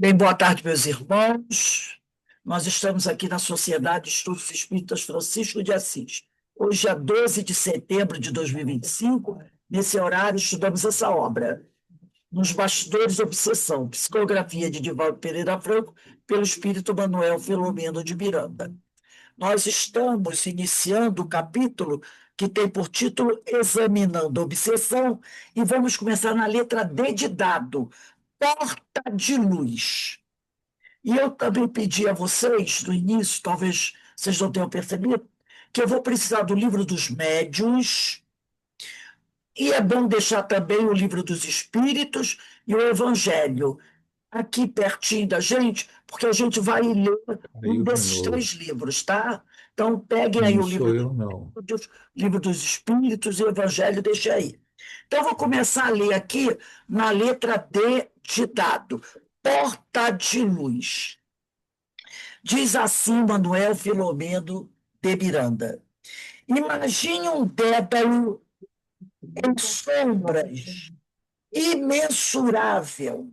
Bem, boa tarde, meus irmãos. Nós estamos aqui na Sociedade de Estudos Espíritas Francisco de Assis. Hoje é 12 de setembro de 2025. Nesse horário, estudamos essa obra, Nos Bastidores Obsessão, psicografia de Divaldo Pereira Franco, pelo espírito Manuel Filomeno de Miranda. Nós estamos iniciando o capítulo que tem por título Examinando a Obsessão, e vamos começar na letra D de dado, Porta de Luz. E eu também pedi a vocês, no início, talvez vocês não tenham percebido, que eu vou precisar do livro dos médiuns, e é bom deixar também o livro dos espíritos e o evangelho aqui pertinho da gente, porque a gente vai ler um Caiu de desses novo. três livros, tá? Então, peguem aí Não o livro sou dos eu, não. médiuns, livro dos espíritos e o evangelho, deixa aí. Então, eu vou começar a ler aqui na letra D de dado. Porta de luz. Diz assim Manuel Filomeno de Miranda: imagine um dédalo em sombras, imensurável.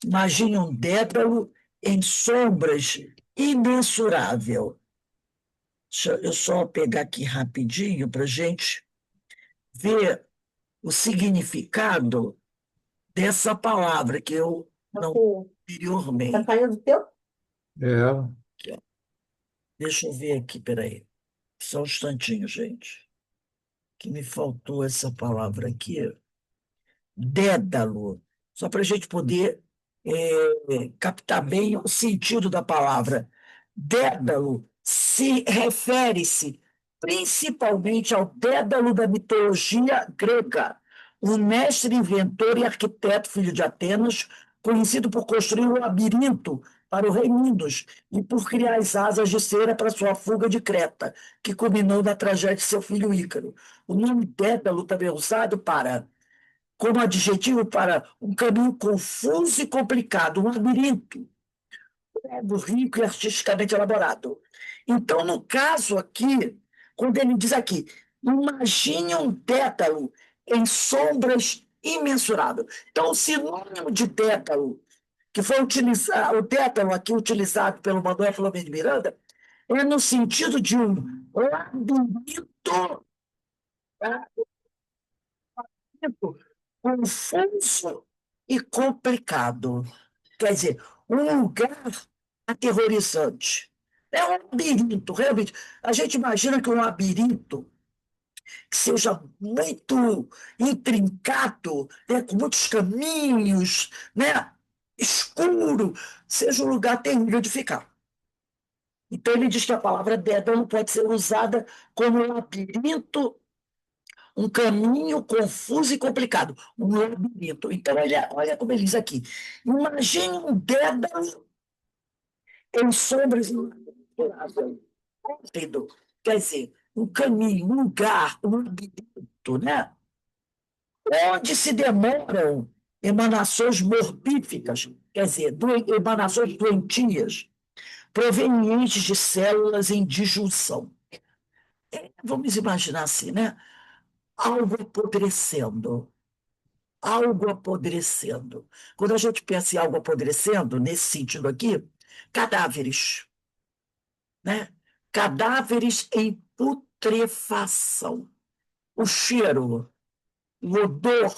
Imagine um dédalo em sombras, imensurável. Deixa eu só pegar aqui rapidinho para a gente ver o significado dessa palavra que eu não anteriormente. Está saindo do teu? É, Aqui, ó. Deixa eu ver aqui, peraí. Só um instantinho, gente, que me faltou essa palavra aqui. Dédalo, só para a gente poder captar bem o sentido da palavra. Dédalo se refere-se principalmente ao Dédalo da mitologia grega, um mestre inventor e arquiteto filho de Atenas, conhecido por construir um labirinto para o rei Minos e por criar as asas de cera para sua fuga de Creta, que culminou na tragédia de seu filho Ícaro. O nome Dédalo também é usado como adjetivo para um caminho confuso e complicado, um labirinto, rico e artisticamente elaborado. Então, no caso aqui, quando ele diz aqui, imagine um tétalo em sombras imensuráveis. Então, o sinônimo de tétalo, que foi utilizado, o tétalo aqui utilizado pelo Manuel Filomeno de Miranda, é no sentido de um labirinto, confuso e complicado. Quer dizer, um lugar aterrorizante. É um labirinto, realmente. A gente imagina que um labirinto que seja muito intrincado, né, com muitos caminhos, né, escuro, seja um lugar terrível de ficar. Então, ele diz que a palavra dédalo pode ser usada como labirinto, um caminho confuso e complicado, um labirinto. Então, olha como ele diz aqui. Imagine um dédalo em sombras imensuráveis. Rápido. Quer dizer, um caminho, um lugar, um labirinto, né? Onde se demoram emanações mortíficas, quer dizer, emanações doentias, provenientes de células em disjunção. Vamos imaginar assim, né? Algo apodrecendo. Algo apodrecendo. Quando a gente pensa em algo apodrecendo, nesse sentido aqui, cadáveres, né? Cadáveres em putrefação. O cheiro, o odor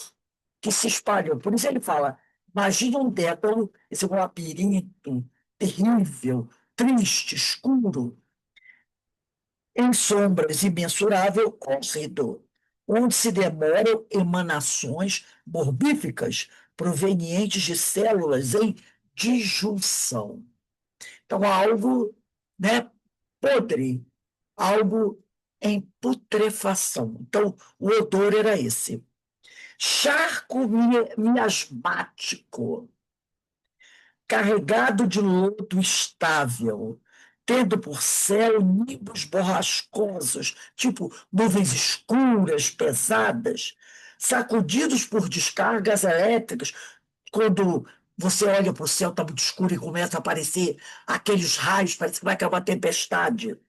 que se espalhou. Por isso ele fala: imagina um tétano, esse é um labirinto terrível, triste, escuro, em sombras imensurável, córrido, onde se demoram emanações morbíficas provenientes de células em disjunção. Então, algo, né, podre, algo em putrefação. Então, o odor era esse. Charco miasmático, carregado de lodo estável, tendo por céu nimbos borrascosos, tipo nuvens escuras, pesadas, sacudidos por descargas elétricas, quando você olha para o céu, está muito escuro e começa a aparecer aqueles raios, parece que vai cair uma tempestade.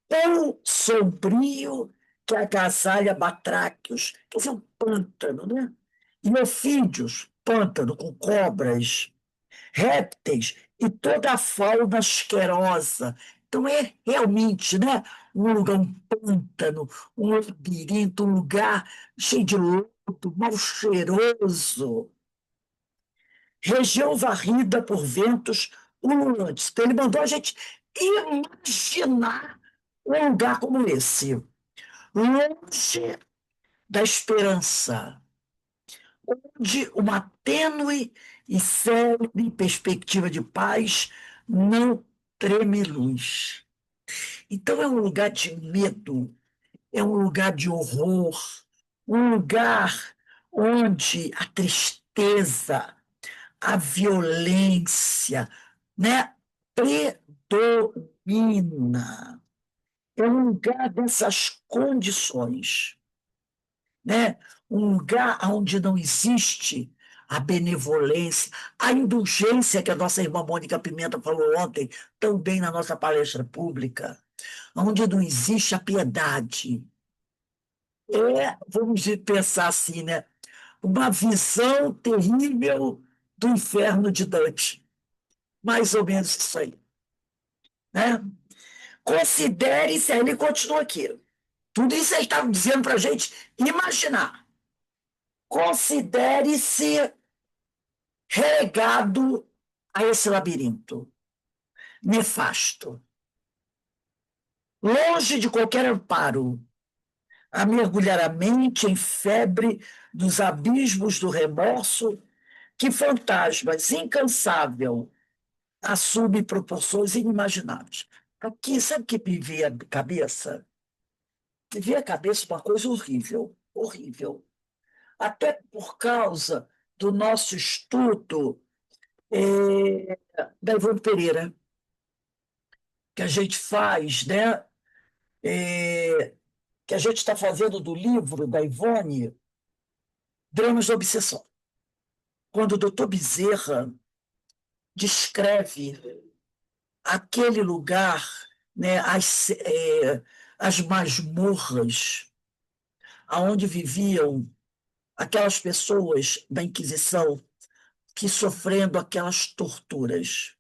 Ou sombrio que agasalha batráquios, quer dizer, um pântano, né? E ofídeos, pântano com cobras, répteis e toda a fauna asquerosa. Então é realmente, né, um lugar, um pântano, um labirinto, um lugar cheio de lodo, mal cheiroso, região varrida por ventos ululantes. Então ele mandou a gente imaginar um lugar como esse, longe da esperança, onde uma tênue e célebre perspectiva de paz não treme luz. Então é um lugar de medo, é um lugar de horror, um lugar onde a tristeza, a violência, né, predomina. É um lugar dessas condições, né? Um lugar onde não existe a benevolência, a indulgência que a nossa irmã Mônica Pimenta falou ontem, tão bem na nossa palestra pública, onde não existe a piedade. Vamos pensar assim, né? Uma visão terrível do inferno de Dante. Mais ou menos isso aí, né? Considere-se, aí ele continua aqui. Tudo isso ele está dizendo para a gente imaginar. Considere-se relegado a esse labirinto nefasto, longe de qualquer amparo, a mergulhar a mente em febre dos abismos do remorso que fantasmas incansável assume proporções inimagináveis. Aqui, sabe o que me via a cabeça? Me via a cabeça uma coisa horrível, horrível. Até por causa do nosso estudo da Ivone Pereira, que a gente faz, né? Que a gente está fazendo do livro da Ivone, Dramas da Obsessão. Quando o doutor Bezerra descreve aquele lugar, né, as masmorras, onde viviam aquelas pessoas da Inquisição que sofrendo aquelas torturas.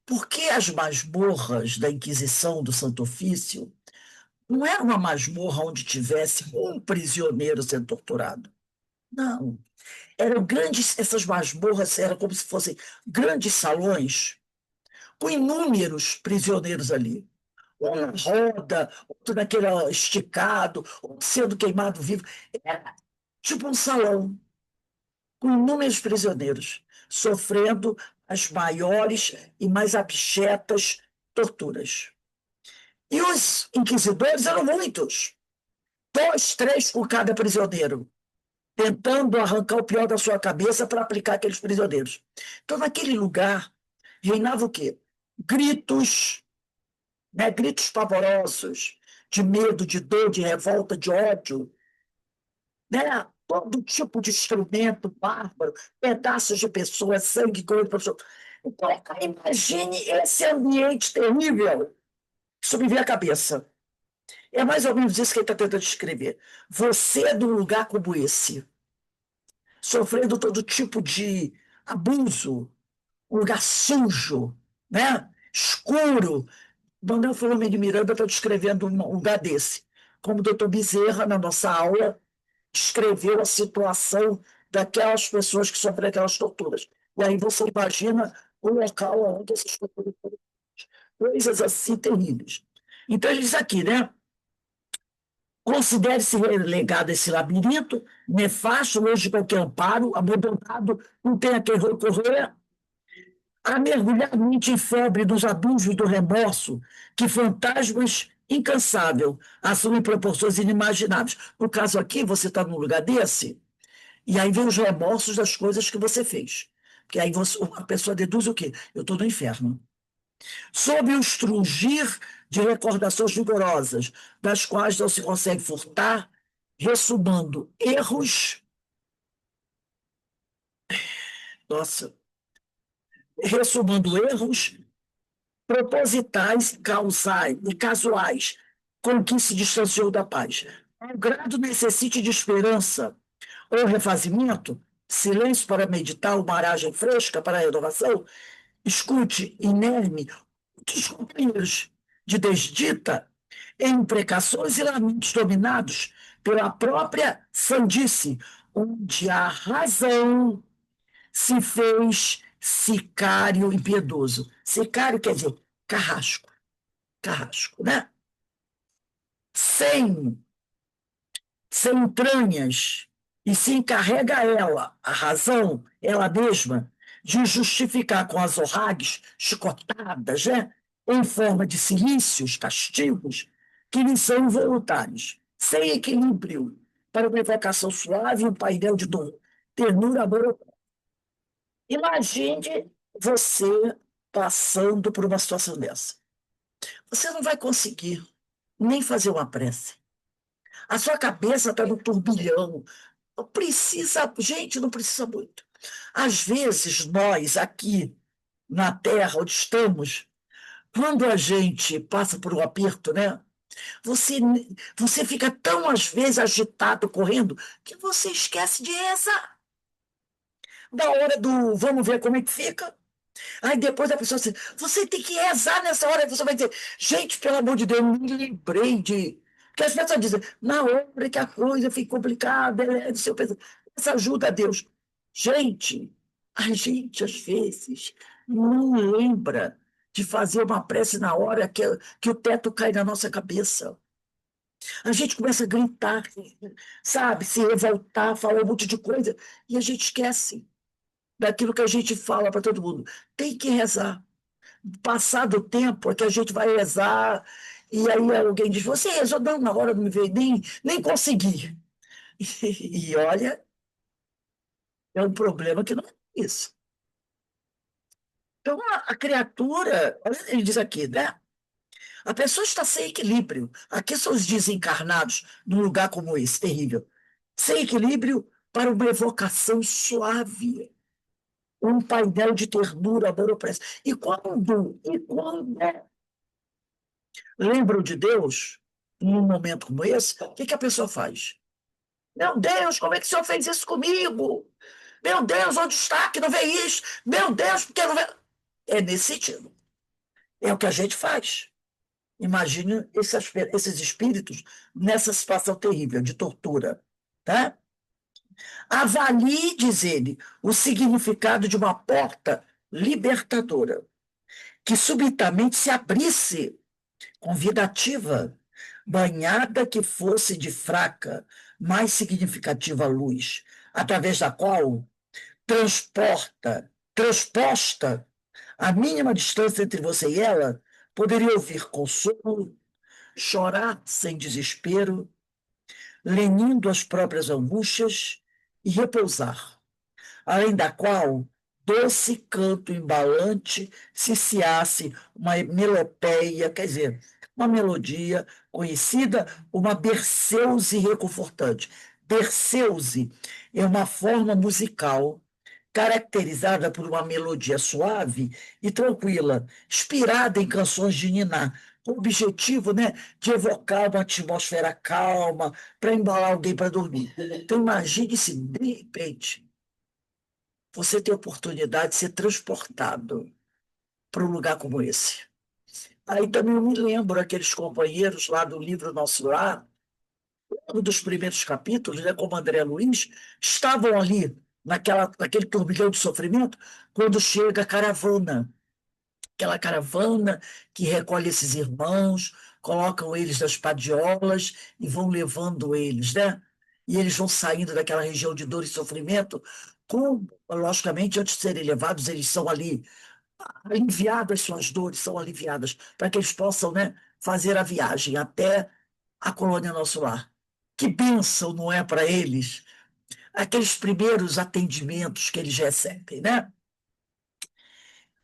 Porque as masmorras da Inquisição do Santo Ofício não era uma masmorra onde tivesse um prisioneiro sendo torturado. Não. Eram grandes, essas masmorras eram como se fossem grandes salões com inúmeros prisioneiros ali. Um na roda, outro naquele esticado, outro sendo queimado vivo. Era tipo um salão com inúmeros prisioneiros sofrendo as maiores e mais abjetas torturas. E os inquisidores eram muitos, 2, 3 por cada prisioneiro, tentando arrancar o pior da sua cabeça para aplicar aqueles prisioneiros. Então, naquele lugar, reinava o quê? Gritos, né? Gritos pavorosos, de medo, de dor, de revolta, de ódio, né? Todo tipo de instrumento bárbaro, pedaços de pessoas, sangue correndo para o Então, imagine esse ambiente terrível. Isso me vem à cabeça. É mais ou menos isso que ele está tentando descrever. Você, num lugar como esse, sofrendo todo tipo de abuso, um lugar sujo, né? Escuro. Manuel Filomeno de Miranda está descrevendo um lugar desse. Como o doutor Bezerra, na nossa aula, descreveu a situação daquelas pessoas que sofrem aquelas torturas. E aí você imagina o local onde essas torturas foram feitas. Coisas assim terríveis. Então, ele diz aqui, né? Considere-se relegado a esse labirinto, nefasto, longe de qualquer amparo, abandonado, não tem a quem recorrer, a mergulhar a mente em febre dos abusos do remorso, que fantasmas incansável assumem proporções inimagináveis. No caso aqui, você está num lugar desse, e aí vem os remorsos das coisas que você fez. Porque aí a pessoa deduz o quê? Eu estou no inferno. Sob o estrugir de recordações vigorosas, das quais não se consegue furtar, ressumando erros, nossa, ressumando erros propositais, causais e casuais, com que se distanciou da paz. Ao grado necessite de esperança ou refazimento, silêncio para meditar, uma aragem fresca para a renovação, escute inerme os companheiros de desdita em imprecações e lamentos dominados pela própria sandice, onde a razão se fez sicário impiedoso. Sicário quer dizer carrasco, carrasco, né? Sem, sem entranhas, e se encarrega ela, a razão, ela mesma, de justificar com as orragues chicotadas, né? Em forma de cilícios, castigos, que lhe são involuntários, sem equilíbrio, para uma evocação suave e um painel de dor, ternura, amor. Imagine você passando por uma situação dessa. Você não vai conseguir nem fazer uma prece. A sua cabeça está no turbilhão. Não precisa, gente, não precisa muito. Às vezes, nós aqui na Terra, onde estamos, quando a gente passa por um aperto, né? Você, você fica tão, às vezes, agitado, correndo, que você esquece de rezar. Da hora do vamos ver como é que fica. Aí depois a pessoa assim, você tem que rezar nessa hora, você vai dizer, gente, pelo amor de Deus, eu me lembrei de. Porque as pessoas dizem, na hora que a coisa fica complicada, eu penso, essa ajuda a Deus. Gente, a gente às vezes não lembra de fazer uma prece na hora que o teto cai na nossa cabeça. A gente começa a gritar, sabe, se revoltar, falar um monte de coisa, e a gente esquece daquilo que a gente fala para todo mundo. Tem que rezar. Passado o tempo é que a gente vai rezar, e aí alguém diz, você rezou? Não, na hora não me veio, nem consegui. E olha, é um problema que não é isso. Então, a criatura, olha, ele diz aqui, né? A pessoa está sem equilíbrio. Aqui são os desencarnados num lugar como esse, terrível. Sem equilíbrio para uma evocação suave, um painel de ternura, amor, opressa. E quando lembram de Deus, num momento como esse, o que que a pessoa faz? Meu Deus, como é que o Senhor fez isso comigo? Meu Deus, onde está que não vê isso? Meu Deus, por que não vê? É nesse sentido. É o que a gente faz. Imagine esses espíritos nessa situação terrível de tortura. Tá? Avalie, diz ele, o significado de uma porta libertadora, que subitamente se abrisse convidativa, banhada que fosse de fraca, mais significativa luz, através da qual transposta a mínima distância entre você e ela, poderia ouvir consolo, chorar sem desespero, lenindo as próprias angústias e repousar, além da qual doce canto embalante ciciasse uma melopeia, quer dizer, uma melodia conhecida, uma berceuse reconfortante. Berceuse é uma forma musical caracterizada por uma melodia suave e tranquila, inspirada em canções de Niná, com o objetivo, né, de evocar uma atmosfera calma, para embalar alguém para dormir. Então, imagine se, de repente, você tem a oportunidade de ser transportado para um lugar como esse. Aí também eu me lembro aqueles companheiros lá do livro Nosso Lar, um dos primeiros capítulos, né, como André Luiz, estavam ali naquele turbilhão de sofrimento quando chega a caravana. Aquela caravana que recolhe esses irmãos, colocam eles nas padiolas e vão levando eles, né? E eles vão saindo daquela região de dor e sofrimento, logicamente, antes de serem levados, eles são ali aliviadas, suas dores são aliviadas, para que eles possam, né, fazer a viagem até a colônia Nosso Lar. Que bênção, não é, para eles? Aqueles primeiros atendimentos que eles recebem, né?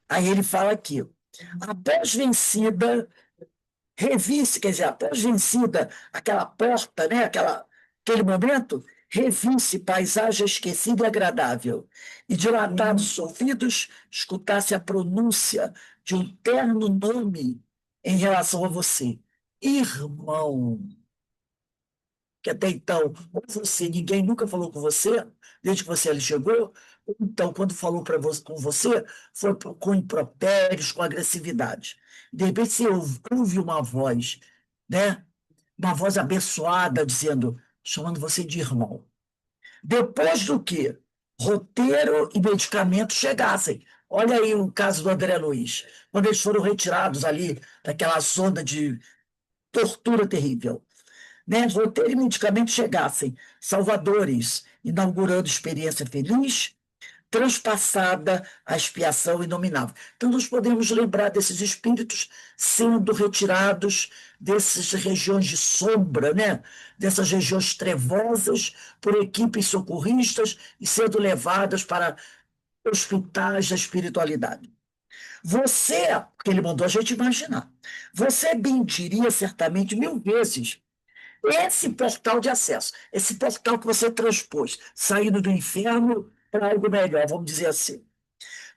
Aí ele fala aqui, após vencida, revisse, quer dizer, após vencida aquela porta, né, aquele momento, revisse paisagem esquecida e agradável, e dilatados ouvidos escutasse a pronúncia de um terno nome em relação a você. Irmão, que até então, ou você, ninguém nunca falou com você, desde que você ali chegou, então, quando falou com você, foi com impropérios, com agressividade. De repente, você ouve uma voz, né? Uma voz abençoada dizendo, chamando você de irmão. Depois do que roteiro e medicamento chegassem. Olha aí o caso do André Luiz, quando eles foram retirados ali daquela zona de tortura terrível, né? Roteiro e medicamento chegassem, salvadores, inaugurando experiência feliz, transpassada a expiação inominável. Então, nós podemos lembrar desses espíritos sendo retirados dessas regiões de sombra, né? Dessas regiões trevosas, por equipes socorristas e sendo levadas para hospitais da espiritualidade. Você, porque ele mandou a gente imaginar, você bendiria certamente 1000 vezes esse portal de acesso, esse portal que você transpôs, saindo do inferno para algo melhor, vamos dizer assim.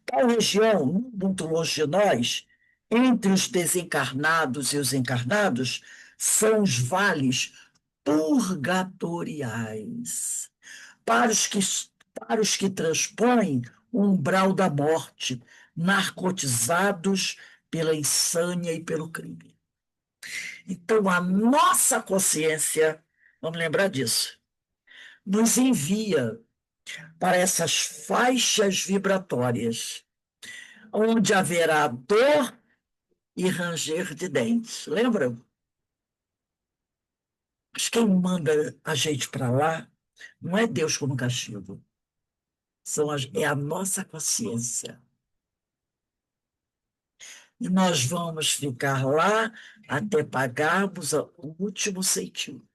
Tal região, muito longe de nós, entre os desencarnados e os encarnados, são os vales purgatoriais, para os que, para os que transpõem o umbral da morte, narcotizados pela insânia e pelo crime. Então, a nossa consciência, vamos lembrar disso, nos envia para essas faixas vibratórias, onde haverá dor e ranger de dentes. Lembram? Mas quem manda a gente para lá não é Deus como castigo, é a nossa consciência. E nós vamos ficar lá até pagarmos o último centimo.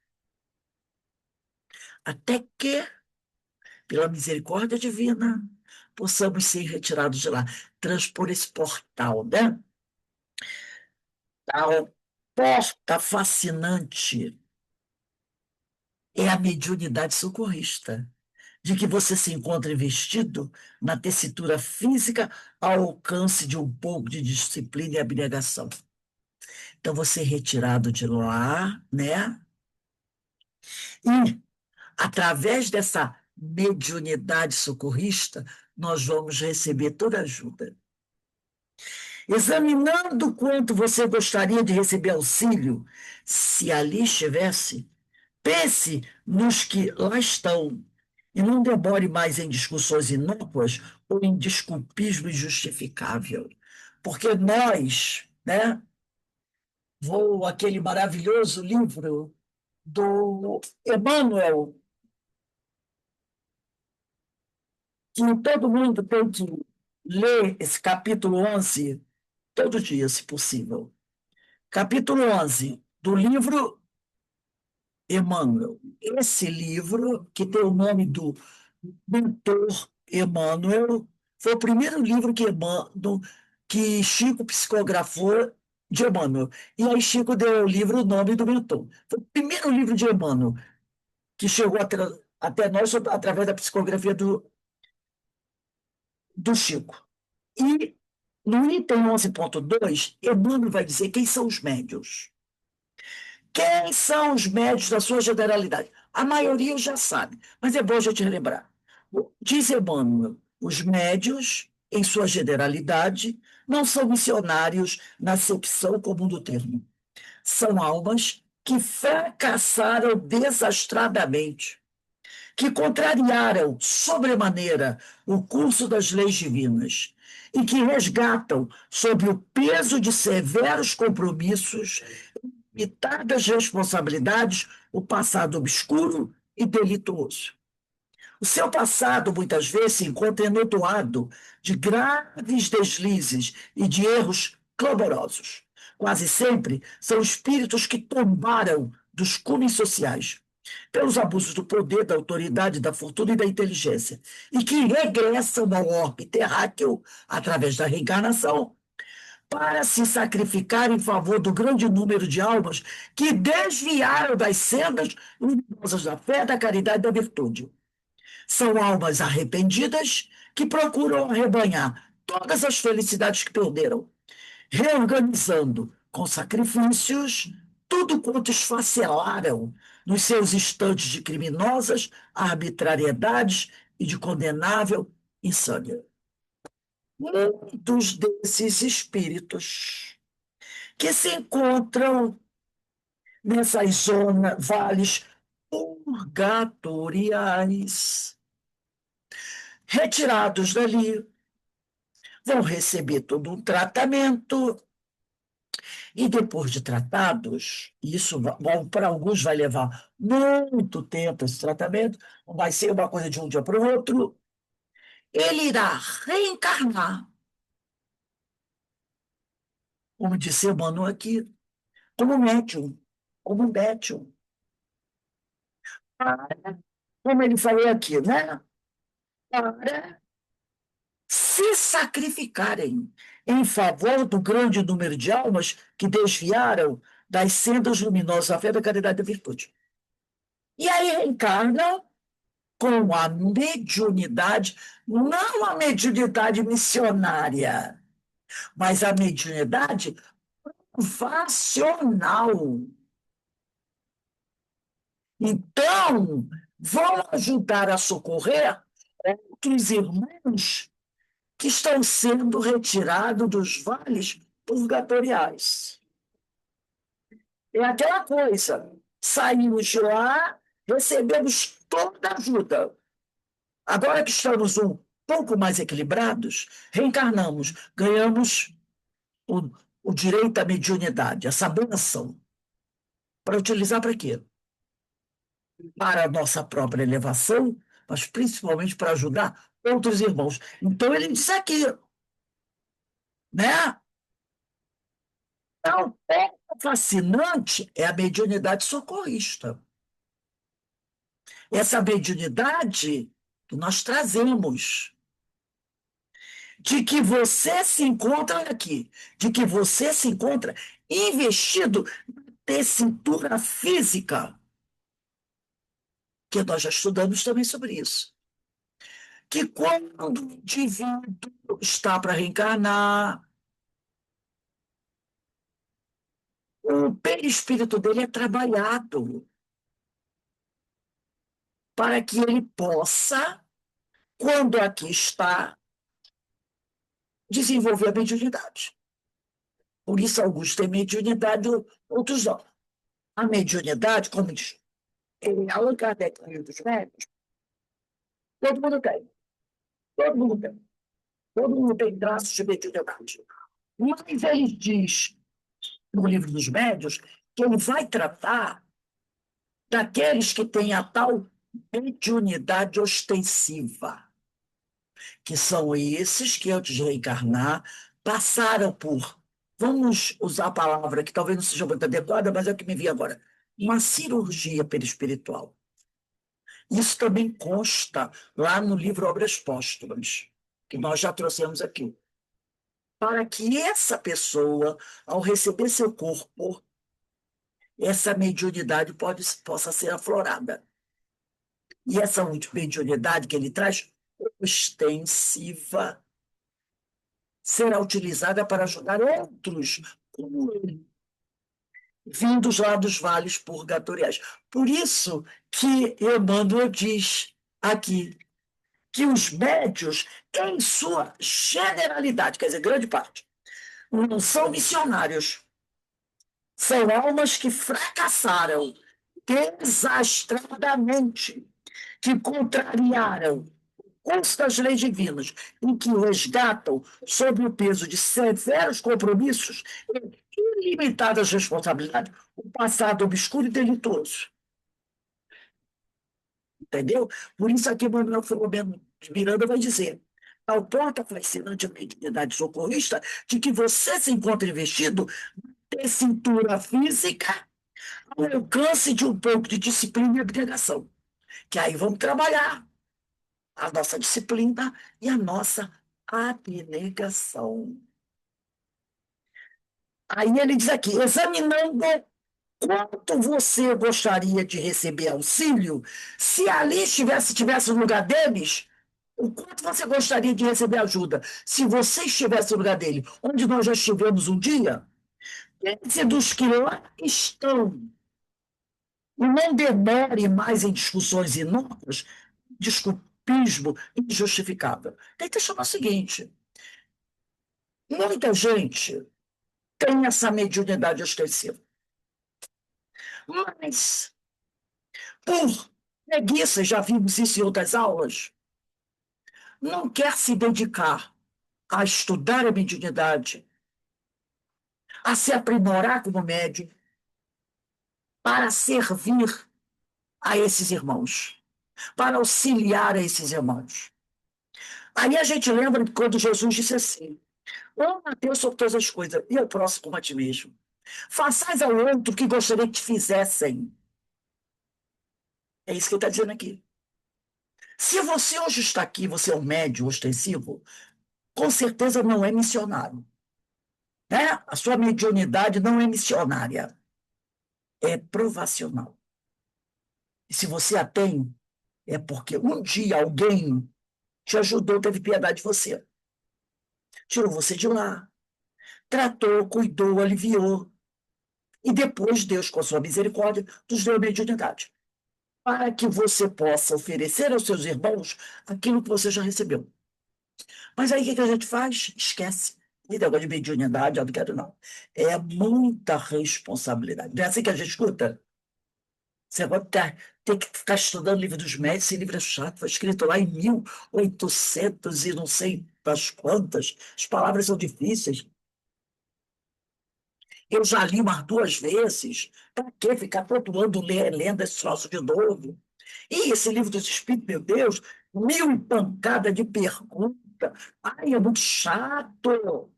Até que pela misericórdia divina, possamos ser retirados de lá, transpor esse portal, né? A porta fascinante é a mediunidade socorrista, de que você se encontra investido na tessitura física ao alcance de um pouco de disciplina e abnegação. Então, você é retirado de lá, né? E, através dessa mediunidade socorrista, nós vamos receber toda ajuda. Examinando quanto você gostaria de receber auxílio, se ali estivesse, pense nos que lá estão e não demore mais em discussões inócuas ou em desculpismo injustificável. Porque nós, né, vou aquele maravilhoso livro do Emmanuel, que todo mundo tem que ler esse capítulo 11 todo dia, se possível. Capítulo 11 do livro Emmanuel. Esse livro, que tem o nome do mentor Emmanuel, foi o primeiro livro que Chico psicografou de Emmanuel. E aí Chico deu ao livro o nome do mentor. Foi o primeiro livro de Emmanuel que chegou até nós através da psicografia do Chico. E no item 11.2, Emmanuel vai dizer quem são os médios. Quem são os médios da sua generalidade? A maioria já sabe, mas é bom a gente relembrar. Diz Emmanuel, os médios, em sua generalidade, não são missionários na acepção comum do termo. São almas que fracassaram desastradamente, que contrariaram sobremaneira o curso das leis divinas e que resgatam, sob o peso de severos compromissos, limitadas responsabilidades, o passado obscuro e delituoso. O seu passado, muitas vezes, se encontra enodoado de graves deslizes e de erros clamorosos. Quase sempre são espíritos que tombaram dos cumes sociais, pelos abusos do poder, da autoridade, da fortuna e da inteligência, e que regressam ao orbe terráqueo através da reencarnação, para se sacrificar em favor do grande número de almas que desviaram das sendas luminosas da fé, da caridade e da virtude. São almas arrependidas que procuram arrebanhar todas as felicidades que perderam, reorganizando com sacrifícios tudo quanto esfacelaram nos seus instantes de criminosas arbitrariedades e de condenável insânia. Muitos desses espíritos que se encontram nessas zonas, vales purgatoriais, retirados dali, vão receber todo um tratamento, e depois de tratados, isso para alguns vai levar muito tempo esse tratamento, não vai ser uma coisa de um dia para o outro, ele irá reencarnar, como disse o Manu aqui, como médium, como médium. Como ele falou aqui, né? Para se sacrificarem em favor do grande número de almas que desviaram das sendas luminosas da fé, da caridade e da virtude. E aí reencarna com a mediunidade, não a mediunidade missionária, mas a mediunidade vacional. Então, vão ajudar a socorrer outros irmãos que estão sendo retirados dos vales purgatoriais. É aquela coisa, saímos de lá, recebemos toda a ajuda. Agora que estamos um pouco mais equilibrados, reencarnamos, ganhamos o, o direito à mediunidade, essa benção. Para utilizar para quê? Para a nossa própria elevação, mas principalmente para ajudar outros irmãos. Então ele diz aqui, né? Então, fascinante é a mediunidade socorrista. Essa mediunidade que nós trazemos, de que você se encontra aqui, de que você se encontra investido na tessitura física, que nós já estudamos também sobre isso. Que quando o indivíduo está para reencarnar, o perispírito dele é trabalhado para que ele possa, quando aqui está, desenvolver a mediunidade. Por isso, alguns têm mediunidade, outros não. A mediunidade, como diz Allan Kardec no Livro dos Médiuns, todo mundo tem. Todo mundo tem. Todo mundo tem traços de mediunidade. Mas ele diz, no Livro dos Médiuns, que ele vai tratar daqueles que têm a tal mediunidade ostensiva, que são esses que, antes de reencarnar, passaram por, vamos usar a palavra que talvez não seja muito adequada, mas é o que me vi agora, uma cirurgia perispiritual. Isso também consta lá no livro Obras Póstumas, que nós já trouxemos aqui. Para que essa pessoa, ao receber seu corpo, essa mediunidade possa ser aflorada. E essa mediunidade que ele traz, ostensiva, será utilizada para ajudar outros, como ele, vindos lá dos vales purgatoriais. Por isso que Emmanuel diz aqui que os médios, em sua generalidade, quer dizer, grande parte, não são missionários, são almas que fracassaram desastradamente, que contrariaram curso das leis divinas, em que resgatam, sob o peso de severos compromissos e ilimitadas responsabilidades, o passado obscuro e delituoso. Entendeu? Por isso aqui Manuel Filomeno de Miranda vai dizer: ao porta fascinante a mediunidade socorrista de que você se encontra investido, ter cintura física, ao alcance de um pouco de disciplina e abnegação. Que aí vamos trabalhar a nossa disciplina e a nossa abnegação. Aí ele diz aqui, examinando quanto você gostaria de receber auxílio, se ali tivesse no lugar deles, o quanto você gostaria de receber ajuda? Se você estivesse no lugar dele, onde nós já estivemos um dia, pense dos que lá estão. E não demore mais em discussões inócuas, desculpismo injustificável. Tenta chamar o seguinte: muita gente tem essa mediunidade ostensiva, mas por preguiça, já vimos isso em outras aulas, não quer se dedicar a estudar a mediunidade, a se aprimorar como médium, para servir a esses irmãos, para auxiliar a esses irmãos. Aí a gente lembra de quando Jesus disse assim: ama a Deus sobre todas as coisas, e ao próximo como a ti mesmo. Façais ao outro o que gostaria que te fizessem. É isso que ele está dizendo aqui. Se você hoje está aqui, você é um médium ostensivo, com certeza não é missionário. Né? A sua mediunidade não é missionária, é provacional. E se você a tem, é porque um dia alguém te ajudou, teve piedade de você. Tirou você de lá, tratou, cuidou, aliviou. E depois Deus, com a sua misericórdia, nos deu a mediunidade, para que você possa oferecer aos seus irmãos aquilo que você já recebeu. Mas aí o que a gente faz? Esquece. E negócio de mediunidade, eu não quero não. É muita responsabilidade. Não é assim que a gente escuta? Você vai ter que ficar estudando o livro dos médios, esse livro é chato, foi escrito lá em 1800 e não sei das quantas. As palavras são difíceis. Eu já li umas 2 vezes. Para que ficar todo ano lendo esse troço de novo? E esse livro dos Espíritos, meu Deus, mil e pancada de pergunta. Ai, é muito chato.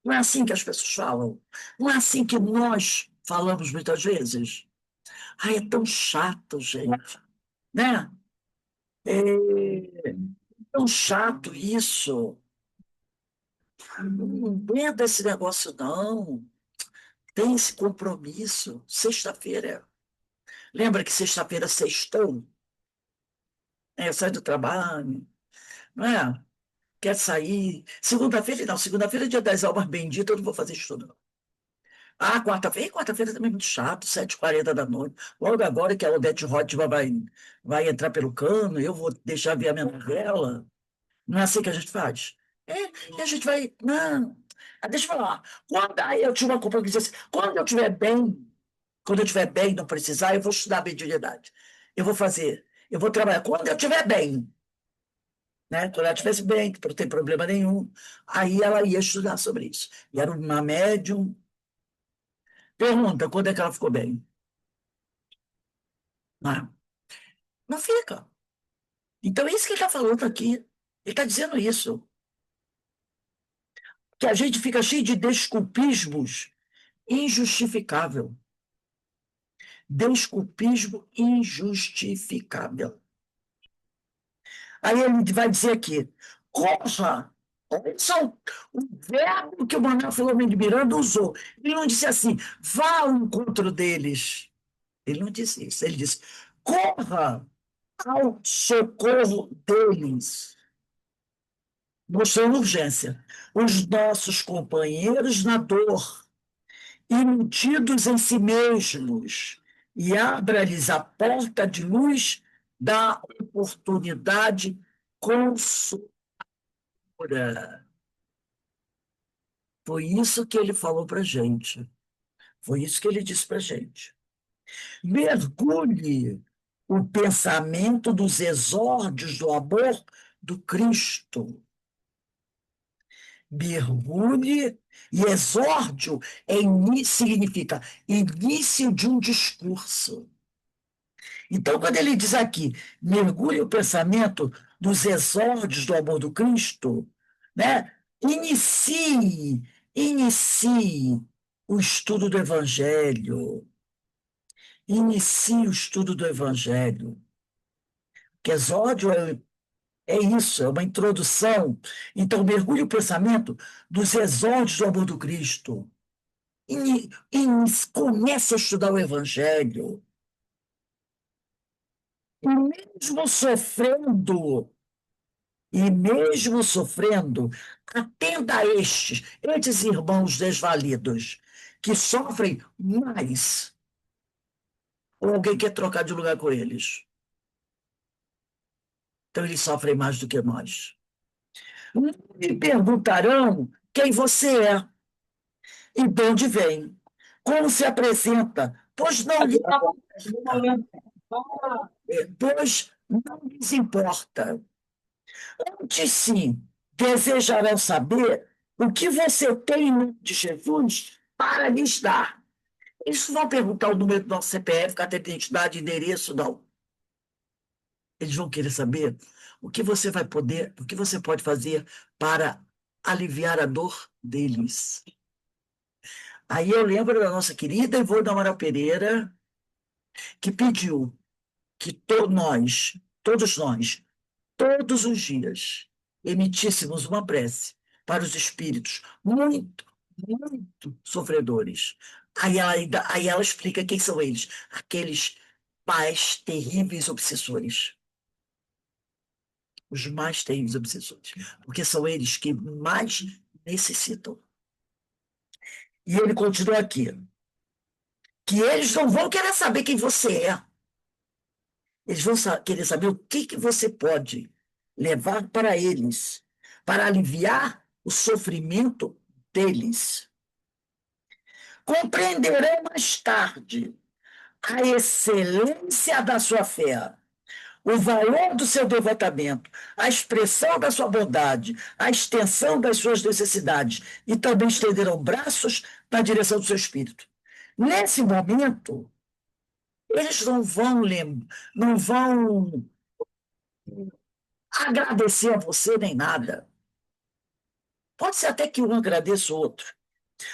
Não é assim que as pessoas falam. Não é assim que nós falamos muitas vezes. Ai, é tão chato, gente. Né? É tão chato isso. Não aguenta esse negócio, não. Tem esse compromisso. Sexta-feira. Lembra que sexta-feira sextou? É, sai do trabalho, não é? Quer sair. Segunda-feira, não. Segunda-feira é dia das almas benditas, eu não vou fazer estudo, não. Ah, quarta-feira. Quarta-feira também é muito chato, 7h40 da noite. Logo agora que a Odete Roitman vai entrar pelo cano, eu vou deixar ver a minha novela. Não é assim que a gente faz? É, e a gente vai. Não. Ah, deixa eu falar. Aí eu tinha uma culpa que dizia assim: quando eu estiver bem, não precisar, eu vou estudar mediunidade. Eu vou fazer. Eu vou trabalhar. Quando eu estiver bem, né? Quando ela estivesse bem, que não tem problema nenhum, aí ela ia estudar sobre isso. E era uma médium. Pergunta, quando é que ela ficou bem? Não, não fica. Então, é isso que ele está falando aqui. Ele está dizendo isso. Que a gente fica cheio de desculpismos injustificável. Desculpismo injustificável. Aí ele vai dizer aqui, corra. Olha só o verbo que o Manuel Filomeno de Miranda usou. Ele não disse assim, vá ao encontro deles. Ele não disse isso. Ele disse, corra ao socorro deles, mostrando urgência. Os nossos companheiros na dor, iludidos em si mesmos, e abra-lhes a porta de luz da oportunidade consoladora. Foi isso que ele falou para a gente. Foi isso que ele disse para a gente. Mergulhe o pensamento dos exórdios do amor do Cristo. Mergulhe, e exórdio significa início de um discurso. Então, quando ele diz aqui, mergulhe o pensamento dos exórdios do amor do Cristo, né? Inicie o estudo do Evangelho. Inicie o estudo do Evangelho. Que exórdio é isso, é uma introdução. Então, mergulhe o pensamento dos exórdios do amor do Cristo. Comece a estudar o Evangelho. E mesmo sofrendo, atenda a estes irmãos desvalidos, que sofrem mais, ou alguém quer trocar de lugar com eles. Então, eles sofrem mais do que nós. Me perguntarão quem você é e de onde vem, como se apresenta, pois não lhe importa, pois não lhes importa. Antes, sim, desejarão saber o que você tem em nome de Jesus para lhes dar. Eles não vão perguntar o número do nosso CPF, carteira de identidade, endereço, não. Eles vão querer saber o que você vai poder, o que você pode fazer para aliviar a dor deles. Aí eu lembro da nossa querida Ivone Amaral Pereira, que pediu que todos nós, todos os dias, emitíssemos uma prece para os espíritos muito, muito sofredores. Aí ela explica quem são eles, aqueles pais terríveis obsessores, os mais terríveis obsessores, porque são eles que mais necessitam. E ele continua aqui, que eles não vão querer saber quem você é. Eles vão querer saber o que você pode levar para eles, para aliviar o sofrimento deles. Compreenderão mais tarde a excelência da sua fé, o valor do seu devotamento, a expressão da sua bondade, a extensão das suas necessidades, e também estenderão braços na direção do seu espírito. Nesse momento, eles não vão agradecer a você nem nada. Pode ser até que um agradeça o outro.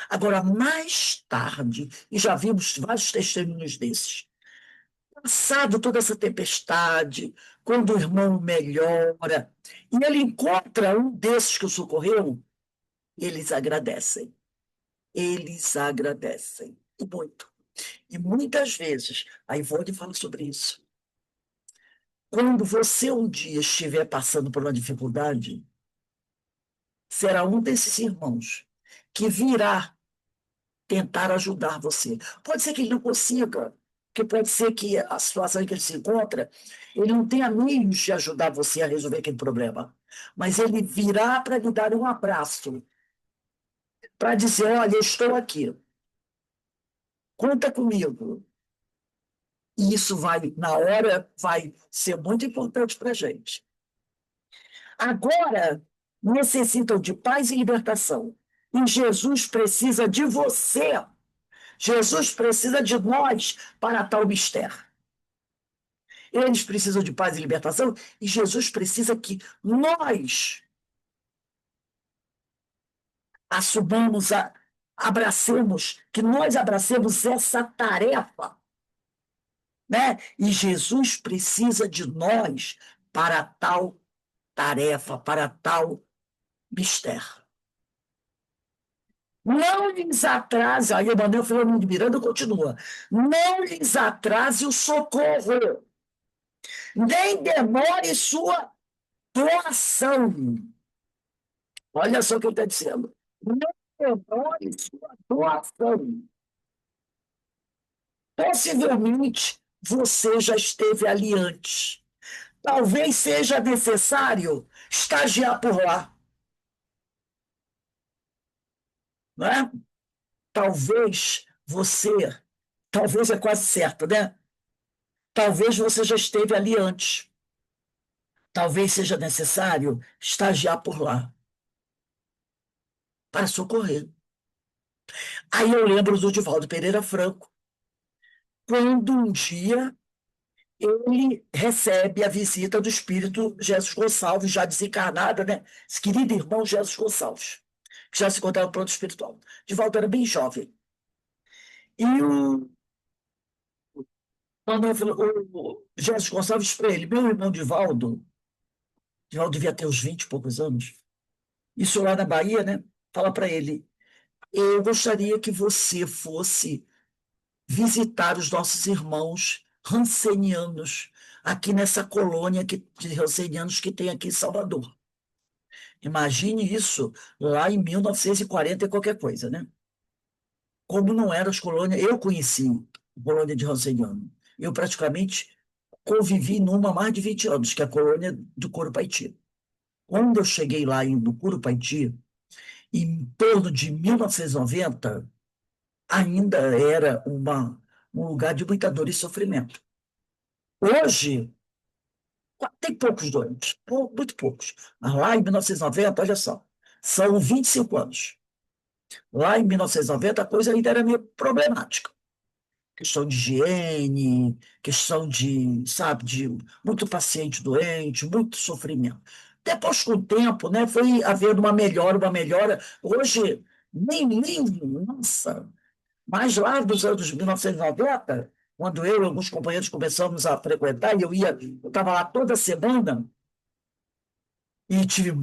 Agora, mais tarde, e já vimos vários testemunhos desses, passado toda essa tempestade, quando o irmão melhora, e ele encontra um desses que o socorreu, eles agradecem. Eles agradecem. E muito. E muitas vezes, a Ivone fala sobre isso. Quando você um dia estiver passando por uma dificuldade, será um desses irmãos que virá tentar ajudar você. Pode ser que ele não consiga, porque pode ser que a situação em que ele se encontra, ele não tenha meios de ajudar você a resolver aquele problema. Mas ele virá para lhe dar um abraço, para dizer: olha, eu estou aqui, conta comigo. E isso vai, na hora, vai ser muito importante para a gente. Agora, necessitam de paz e libertação. E Jesus precisa de você. Jesus precisa de nós para tal mistério. Eles precisam de paz e libertação, e Jesus precisa que nós assumamos, abracemos, que nós abracemos essa tarefa, né? E Jesus precisa de nós para tal tarefa, para tal mistério. Não lhes atrase, aí o Manuel Filomeno de Miranda continua, não lhes atrase o socorro, nem demore sua doação. Olha só o que ele está dizendo. Não demore sua doação. Possivelmente você já esteve ali antes. Talvez seja necessário estagiar por lá. Não é? Talvez você, talvez é quase certo, né? Talvez você já esteve ali antes. Talvez seja necessário estagiar por lá para socorrer. Aí eu lembro do Divaldo Pereira Franco, quando um dia ele recebe a visita do espírito Jesus Gonçalves, já desencarnado, né? Esse querido irmão Jesus Gonçalves, que já se encontrava no plano espiritual. Divaldo era bem jovem. E o Jesus Gonçalves para ele: meu irmão Divaldo devia ter uns 20 e poucos anos, isso lá na Bahia, né? Fala para ele: eu gostaria que você fosse visitar os nossos irmãos rancenianos aqui nessa colônia de rancenianos que tem aqui em Salvador. Imagine isso lá em 1940 e qualquer coisa, né? Como não eram as colônias, eu conheci a colônia de ranceniano. Eu praticamente convivi numa há mais de 20 anos, que é a colônia do Curupaiti. Quando eu cheguei lá no Curupaiti, em torno de 1990, ainda era um lugar de muita dor e sofrimento. Hoje, tem poucos doentes, muito poucos. Mas lá em 1990, olha só, são 25 anos. Lá em 1990, a coisa ainda era meio problemática. Questão de higiene, questão de, sabe, de muito paciente doente, muito sofrimento. Depois, com o tempo, né, foi havendo uma melhora. Hoje, nossa, mas lá dos anos 1990, quando eu e alguns companheiros começamos a frequentar, e eu estava lá toda semana, e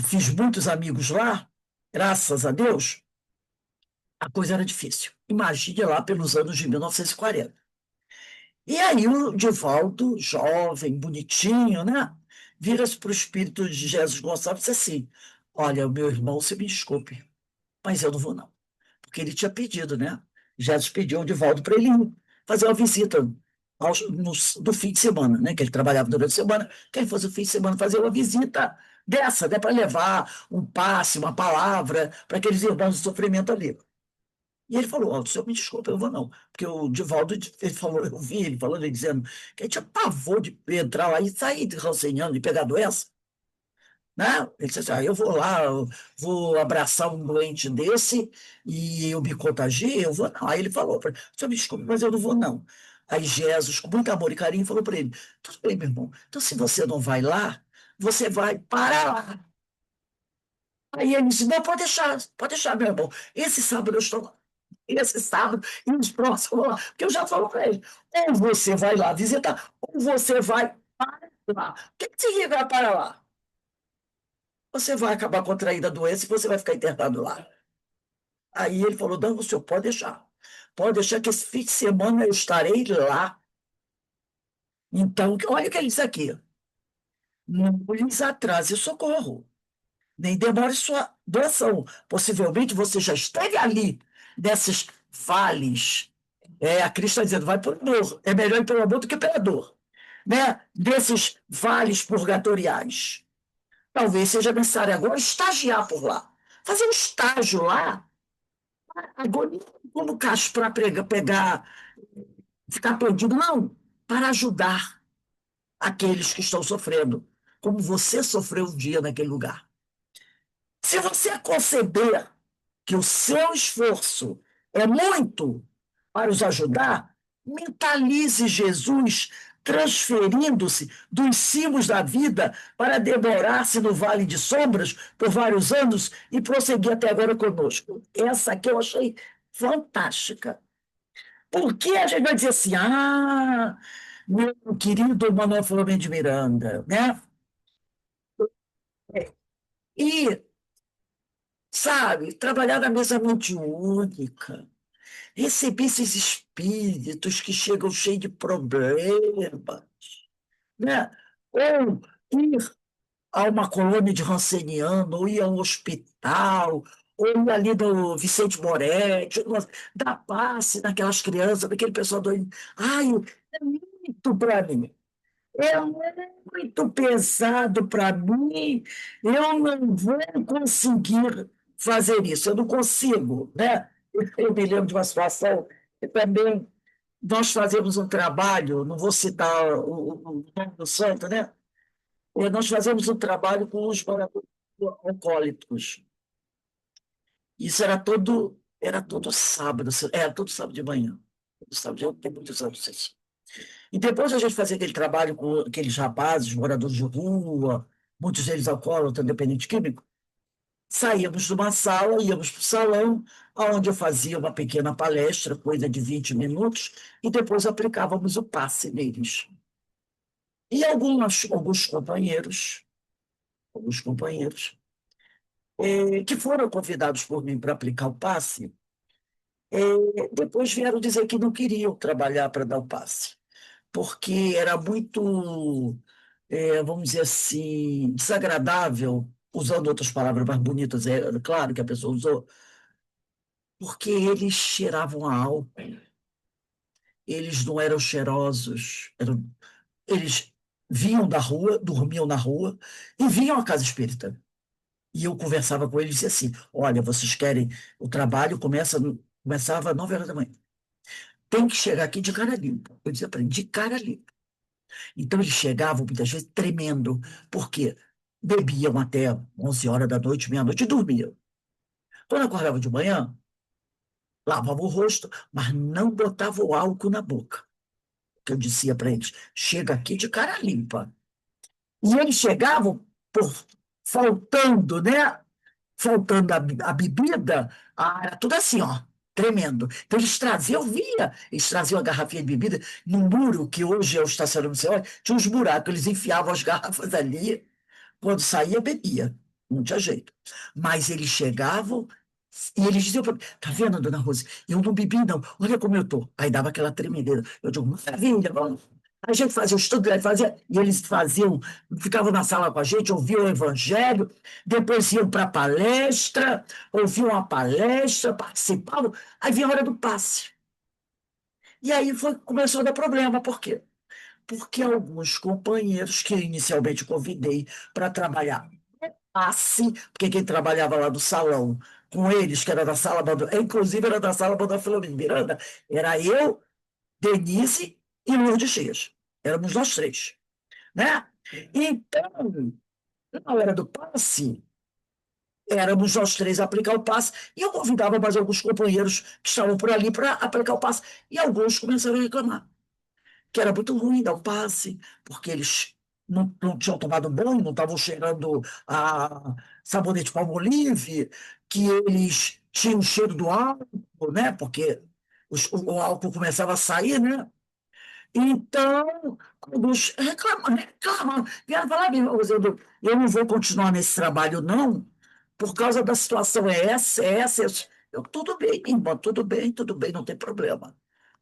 fiz muitos amigos lá, graças a Deus, a coisa era difícil. Imagine lá pelos anos de 1940. E aí o Divaldo, jovem, bonitinho, né? Vira-se para o espírito de Jesus Gonçalves e disse assim: Olha, meu irmão, você me desculpe, mas eu não vou, não. Porque ele tinha pedido, né? Jesus pediu ao Divaldo para ele ir fazer uma visita do fim de semana, né? Que ele trabalhava durante a semana, que ele fosse o fim de semana fazer uma visita dessa, né? Para levar um passe, uma palavra para aqueles irmãos de sofrimento ali. E ele falou, o senhor me desculpa, eu vou não. Porque o Divaldo, ele falou, eu vi ele falando, ele dizendo que ele tinha pavor de entrar lá e sair rancenhando, de pegar doença, né? Ele disse assim, eu vou lá, eu vou abraçar um doente desse e eu me contagio, eu vou não. Aí ele falou, para senhor me desculpe, mas eu não vou não. Aí Jesus, com muito amor e carinho, falou para ele, tudo bem, meu irmão, então se você não vai lá, você vai para lá. Aí ele disse, não, pode deixar, meu irmão. Esse sábado eu estou lá. Esse sábado e os próximos lá. Porque eu já falo para ele, ou você vai lá visitar, ou você vai para lá. O que significa para lá? Você vai acabar contraindo a doença e você vai ficar internado lá. Aí ele falou, não, o senhor pode deixar. Pode deixar que esse fim de semana eu estarei lá. Então, olha o que ele diz aqui. Não lhes atrase o socorro, nem demore sua doação. Possivelmente você já esteve ali, nesses vales. A Cristo está dizendo, vai por amor. É melhor ir pelo amor do que pela dor. Né? Desses vales purgatoriais. Talvez seja necessário agora estagiar por lá. Fazer um estágio lá, agora não como caso para pegar, ficar perdido, não, para ajudar aqueles que estão sofrendo, como você sofreu um dia naquele lugar. Se você conceber que o seu esforço é muito para os ajudar, mentalize Jesus transferindo-se dos cimos da vida para demorar-se no vale de sombras por vários anos e prosseguir até agora conosco. Essa aqui eu achei fantástica. Porque a gente vai dizer assim, meu querido Manuel Filomeno de Miranda, né? E, sabe, trabalhar na mesa mente única, receber esses espíritos que chegam cheios de problema, né? Ou ir a uma colônia de Ranceniano, ou ir a um hospital, ou ir ali no Vicente Moretti, dar passe naquelas crianças, naquele pessoal doente. Ai, é muito para mim. É muito pesado para mim. Eu não vou conseguir fazer isso. Eu não consigo, né? Eu me lembro de uma situação que também nós fazemos um trabalho, não vou citar o nome do santo, né? Nós fazemos um trabalho com os moradores alcoólicos. Isso era todo sábado, era todo sábado de manhã. Todo sábado, eu tenho muitos anos isso. E depois a gente fazia aquele trabalho com aqueles rapazes, moradores de rua, muitos deles alcoólatras, dependente químico. Saíamos de uma sala, íamos para o salão, onde eu fazia uma pequena palestra, coisa de 20 minutos, e depois aplicávamos o passe neles. E alguns companheiros, que foram convidados por mim para aplicar o passe, depois vieram dizer que não queriam trabalhar para dar o passe, porque era muito, vamos dizer assim, desagradável, usando outras palavras mais bonitas, é claro que a pessoa usou, porque eles cheiravam a álcool, eles não eram cheirosos, eles vinham da rua, dormiam na rua e vinham à casa espírita. E eu conversava com eles e dizia assim: olha, vocês querem, o trabalho começava às 9 horas da manhã. Tem que chegar aqui de cara limpa. Eu dizia para eles, de cara limpa. Então eles chegavam muitas vezes tremendo, porque bebiam até 11 horas da noite, meia-noite e dormiam. Quando acordavam de manhã, lavavam o rosto, mas não botavam o álcool na boca. Que eu dizia para eles: chega aqui de cara limpa. E eles chegavam por faltando, né? Faltando a bebida, era tudo assim, ó, tremendo. Então eles traziam, eu via, eles traziam a garrafinha de bebida no muro, que hoje é o estacionamento, você olha, tinha uns buracos, eles enfiavam as garrafas ali, quando saía, bebia. Não tinha jeito. Mas eles chegavam e eles diziam para mim: tá vendo, dona Rose? Eu não bebi, não. Olha como eu tô. Aí dava aquela tremedeira. Eu digo: maravilha, vamos. A gente fazia o estudo, e eles faziam, ficavam na sala com a gente, ouviam o evangelho, depois iam para a palestra, ouviam a palestra, participavam, aí vinha a hora do passe. E aí começou a dar problema, por quê? Porque alguns companheiros que inicialmente convidei para trabalhar passe, porque quem trabalhava lá do salão com eles, que era da sala, inclusive era da sala da Filomena Miranda, era eu, Denise e Lourdes Dias. Éramos nós três, né? Então, na hora do passe, éramos nós três a aplicar o passe, e eu convidava mais alguns companheiros que estavam por ali para aplicar o passe, e alguns começaram a reclamar que era muito ruim dar um passe, porque eles não tinham tomado banho, não estavam cheirando a sabonete Palmolive, que eles tinham o cheiro do álcool, né? Porque o álcool começava a sair, né? Então, alguns reclamam, vieram falar: eu não vou continuar nesse trabalho, não, por causa da situação é essa. Eu, tudo bem, minha irmã, tudo bem, não tem problema.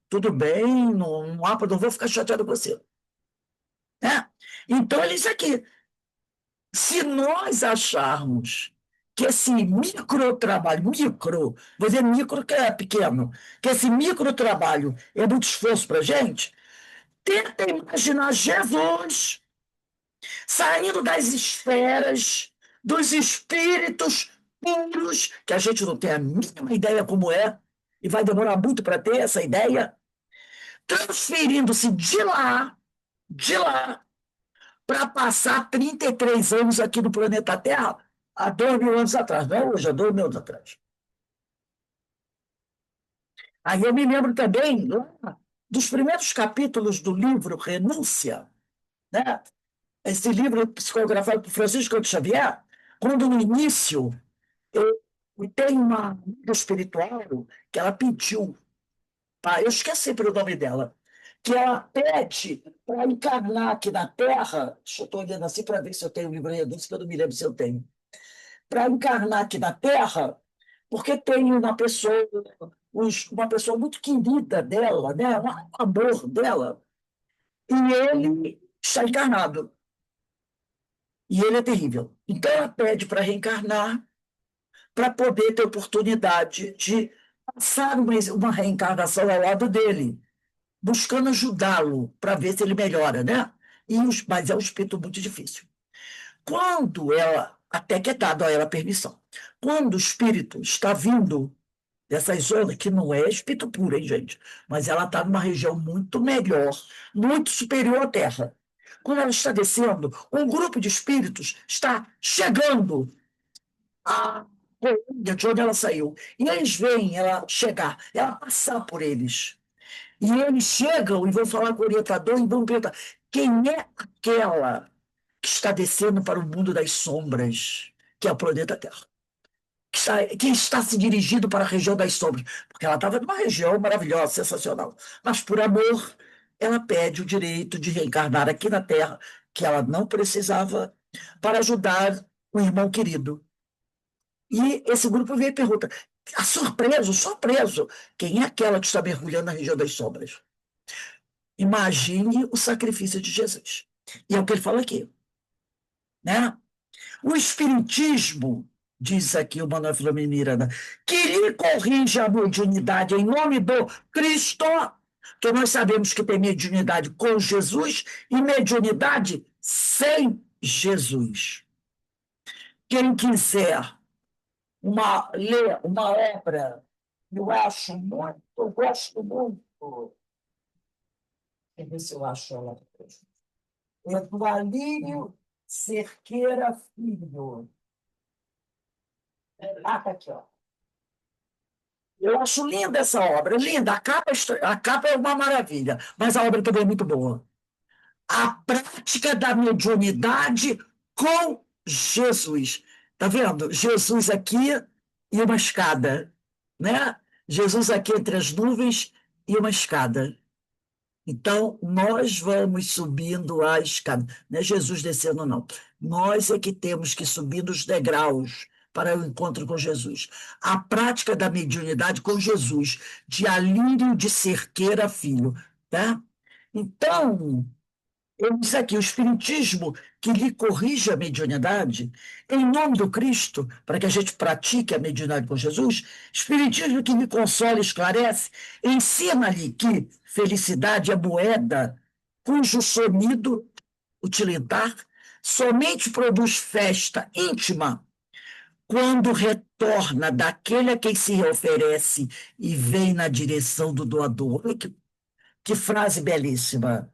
Tudo bem, não vou ficar chateado com você. Né? Então, ele disse aqui: se nós acharmos que esse microtrabalho, vou dizer micro que é pequeno, que esse microtrabalho é muito esforço para a gente, tenta imaginar Jesus saindo das esferas, dos espíritos puros, que a gente não tem a mínima ideia como é, e vai demorar muito para ter essa ideia, transferindo-se de lá, para passar 33 anos aqui no planeta Terra, há 2.000 anos atrás, não é hoje, há 2.000 anos atrás. Aí eu me lembro também lá, dos primeiros capítulos do livro Renúncia, né? Esse livro psicografado por Francisco Cândido Xavier, quando no início eu, tem uma amiga espiritual que ela pediu, eu esqueci sempre o nome dela, que ela pede para encarnar aqui na Terra. Deixa eu estou olhando assim para ver se eu tenho o livro Renúncia, que eu não me lembro se eu tenho. Para encarnar aqui na Terra, porque tem uma pessoa muito querida dela, né? Um amor dela, e ele está encarnado. E ele é terrível. Então ela pede para reencarnar, para poder ter oportunidade de passar uma reencarnação ao lado dele, buscando ajudá-lo para ver se ele melhora, né? Mas é um espírito muito difícil. Quando ela, até que é dado a ela permissão, quando o espírito está vindo dessas zonas, que não é espírito puro, hein, gente? Mas ela está numa região muito melhor, muito superior à Terra. Quando ela está descendo, um grupo de espíritos está chegando à colônia de onde ela saiu. E eles veem ela chegar, ela passar por eles. E eles chegam e vão falar com o orientador e vão perguntar: quem é aquela que está descendo para o mundo das sombras, que é o planeta Terra? Que está se dirigindo para a região das sombras? Porque ela estava numa região maravilhosa, sensacional. Mas, por amor, ela pede o direito de reencarnar aqui na Terra, que ela não precisava, para ajudar o irmão querido. E esse grupo veio e pergunta: surpreso, quem é aquela que está mergulhando na região das sombras? Imagine o sacrifício de Jesus. E é o que ele fala aqui, né? O Espiritismo, diz aqui o Manuel Filomeno Miranda, que lhe corrige a mediunidade em nome do Cristo, Porque nós sabemos que tem mediunidade com Jesus e mediunidade sem Jesus. Quem quiser ler uma obra, eu gosto muito, deixa eu ver se eu acho ela. É do Alírio Cerqueira Filho. Ah, tá aqui, ó. Eu acho linda essa obra, linda. A capa é uma maravilha, mas a obra também é muito boa. A prática da mediunidade com Jesus. Tá vendo? Jesus aqui e uma escada, né? Jesus aqui entre as nuvens e uma escada. Então, nós vamos subindo a escada. Não é Jesus descendo, não. Nós é que temos que subir nos degraus para o encontro com Jesus. A prática da mediunidade com Jesus, de Alírio de Cerqueira Filho. Tá? Então, eu disse aqui, o Espiritismo que lhe corrige a mediunidade, em nome do Cristo, para que a gente pratique a mediunidade com Jesus, Espiritismo que lhe consola e esclarece, ensina-lhe que felicidade é moeda cujo sonido, utilitar, somente produz festa íntima quando retorna daquele a quem se oferece e vem na direção do doador. Olha que frase belíssima.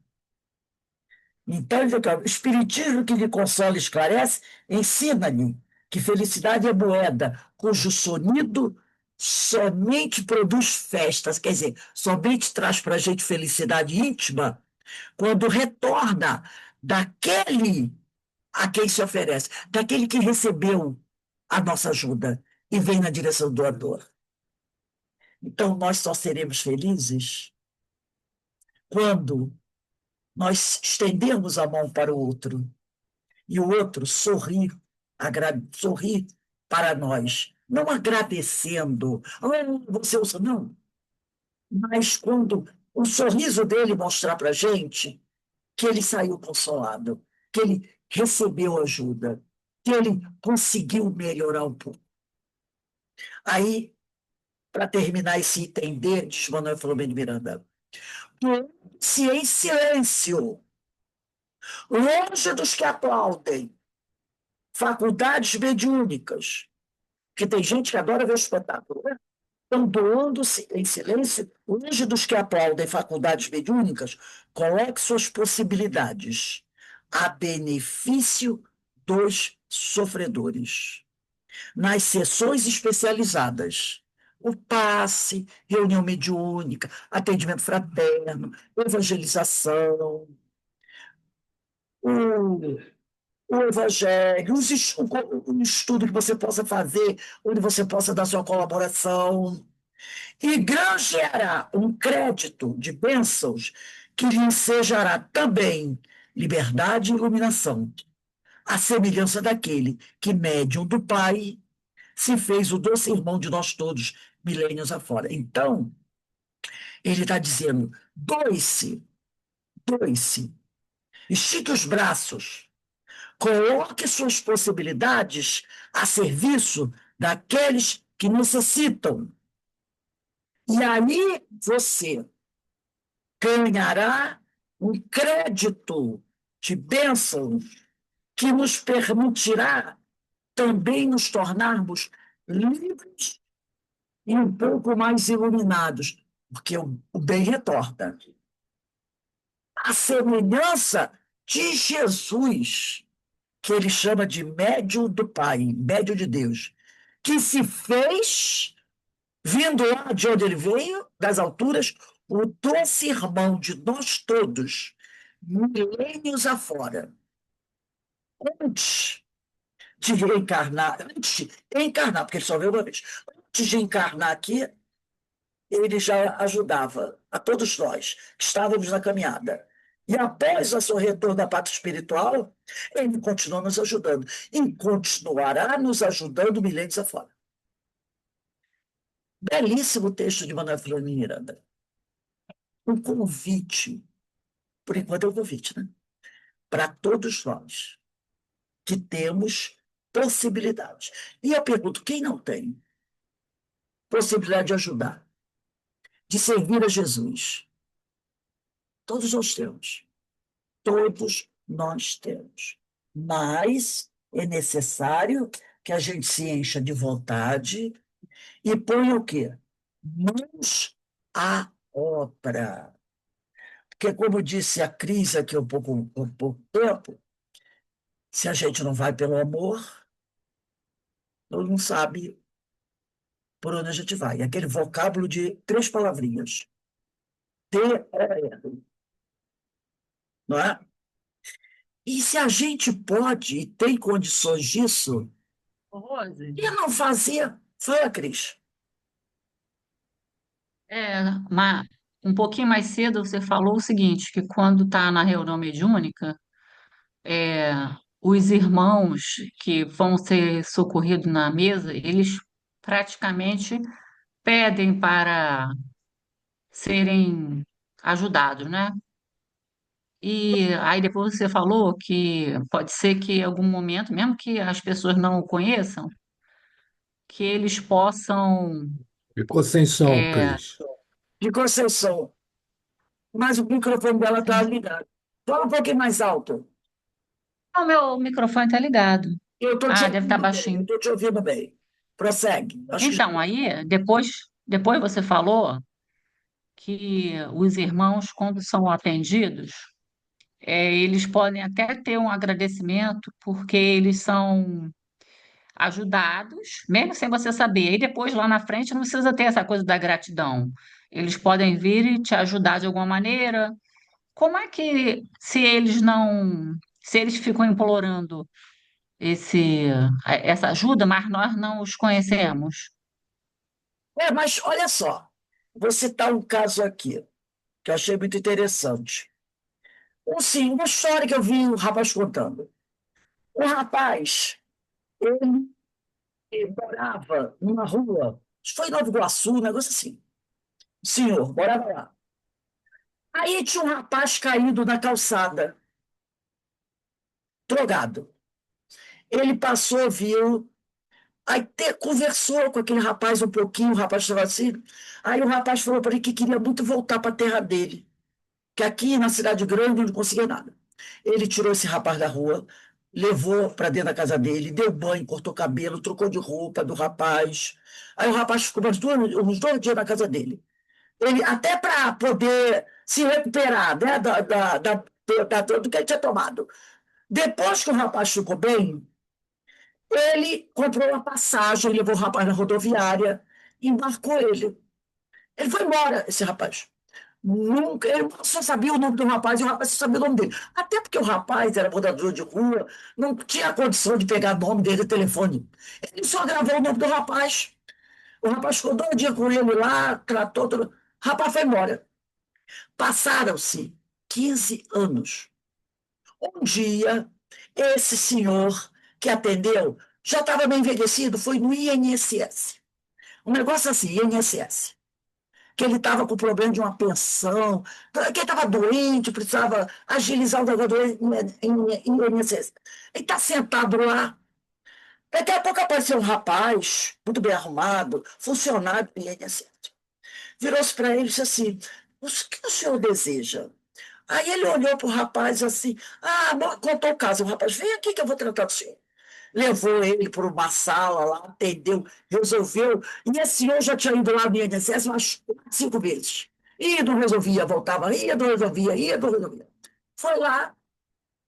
Então, o Espiritismo que lhe consola e esclarece, ensina-lhe que felicidade é moeda cujo sonido somente produz festas, quer dizer, somente traz para a gente felicidade íntima quando retorna daquele a quem se oferece, daquele que recebeu a nossa ajuda e vem na direção do doador. Então, nós só seremos felizes quando nós estendemos a mão para o outro e o outro sorri para nós, não agradecendo, você usa, não, mas quando o sorriso dele mostrar para a gente que ele saiu consolado, que ele recebeu ajuda, que ele conseguiu melhorar um pouco. Aí, para terminar esse item D, diz Manuel Filomeno de Miranda, se em silêncio, longe dos que aplaudem, faculdades mediúnicas, que tem gente que adora ver o espetáculo, né? Estão doando-se em silêncio, longe dos que aplaudem faculdades mediúnicas, coloque suas possibilidades a benefício dos sofredores. Nas sessões especializadas, o passe, reunião mediúnica, atendimento fraterno, evangelização, o o evangelho, um estudo que você possa fazer, onde você possa dar sua colaboração, e granjeará um crédito de bênçãos que lhe ensejará também liberdade e iluminação, à semelhança daquele que, médium do Pai, se fez o doce irmão de nós todos, milênios afora. Então, ele está dizendo, doe-se, estique os braços, coloque suas possibilidades a serviço daqueles que necessitam. E aí você ganhará um crédito de bênçãos que nos permitirá também nos tornarmos livres e um pouco mais iluminados, porque o bem retorna. A semelhança de Jesus, que ele chama de médium do Pai, médium de Deus, que se fez, vindo lá de onde ele veio, das alturas, o doce irmão de nós todos, milênios afora. Antes antes de encarnar, porque ele só veio uma vez, antes de encarnar aqui, ele já ajudava a todos nós que estávamos na caminhada. E após o seu retorno à pátria espiritual, ele continuou nos ajudando. E continuará nos ajudando milênios afora. Belíssimo texto de Manuel Filomeno de Miranda. Um convite, por enquanto é um convite, né? Para todos nós que temos possibilidades. E eu pergunto, quem não tem possibilidade de ajudar, de servir a Jesus? Todos nós temos. Todos nós temos. Mas é necessário que a gente se encha de vontade e ponha o quê? Mãos à obra. Porque, como disse a Cris aqui há pouco tempo, se a gente não vai pelo amor, não sabe por onde a gente vai. Aquele vocábulo de 3 palavrinhas. TOR, não é? E se a gente pode e tem condições disso, Ô, Rose, e não fazer? Fala, Cris. é, ma- um pouquinho mais cedo você falou o seguinte, que quando está na reunião mediúnica, é, os irmãos que vão ser socorridos na mesa, eles praticamente pedem para serem ajudados, né? E aí depois você falou que pode ser que em algum momento, mesmo que as pessoas não o conheçam, que eles possam. Ficou sem som, é, Cris. De Conceição, mas o microfone dela está ligado. Fala um pouquinho mais alto. O meu microfone está ligado. Eu estou te Ah, deve estar ouvindo bem, eu baixinho. estou te ouvindo bem. Prossegue. Acho que Então, aí, depois você falou que os irmãos, quando são atendidos, eles podem até ter um agradecimento, porque eles são ajudados, mesmo sem você saber. E depois, lá na frente, não precisa ter essa coisa da gratidão. Eles podem vir e te ajudar de alguma maneira. Como é que, se eles ficam implorando esse, essa ajuda, mas nós não os conhecemos? mas olha só, vou citar um caso aqui, que eu achei muito interessante. Sim, uma história que eu vi um rapaz contando. Um rapaz, ele morava numa rua, acho que foi em Nova Iguaçu, um negócio assim. O senhor morava lá. Aí tinha um rapaz caído na calçada, drogado. Ele passou, viu, conversou com aquele rapaz um pouquinho, o rapaz estava assim. Aí o rapaz falou para ele que queria muito voltar para a terra dele, que aqui na cidade grande ele não conseguia nada. Ele tirou esse rapaz da rua, levou para dentro da casa dele, deu banho, cortou cabelo, trocou de roupa do rapaz. Aí o rapaz ficou uns 2 dias na casa dele. Ele, até para poder se recuperar, né, do que ele tinha tomado. Depois que o rapaz ficou bem, ele comprou uma passagem, levou o rapaz na rodoviária, embarcou ele. Ele foi embora, esse rapaz. Nunca, ele só sabia o nome do rapaz e o rapaz só sabia o nome dele. Até porque o rapaz era morador de rua, não tinha condição de pegar o nome dele no telefone. Ele só gravou o nome do rapaz. O rapaz ficou 2 dias com ele lá, tratou tudo. O rapaz foi embora. Passaram-se 15 anos. Um dia, esse senhor que atendeu já estava bem envelhecido, foi no INSS. Um negócio assim, INSS. Que ele estava com problema de uma pensão, que ele estava doente, precisava agilizar o negócio em INSS. Ele está sentado lá. Daqui a pouco apareceu um rapaz, muito bem arrumado, funcionário do INSS. Virou-se para ele e disse assim: o que o senhor deseja? Aí ele olhou para o rapaz assim, contou o caso. O rapaz, vem aqui que eu vou tratar do senhor. Levou ele para uma sala lá, atendeu, resolveu. E esse senhor já tinha ido lá no INSS umas 5 vezes. E não resolvia, voltava, ia, não resolvia, ia, não resolvia. Foi lá,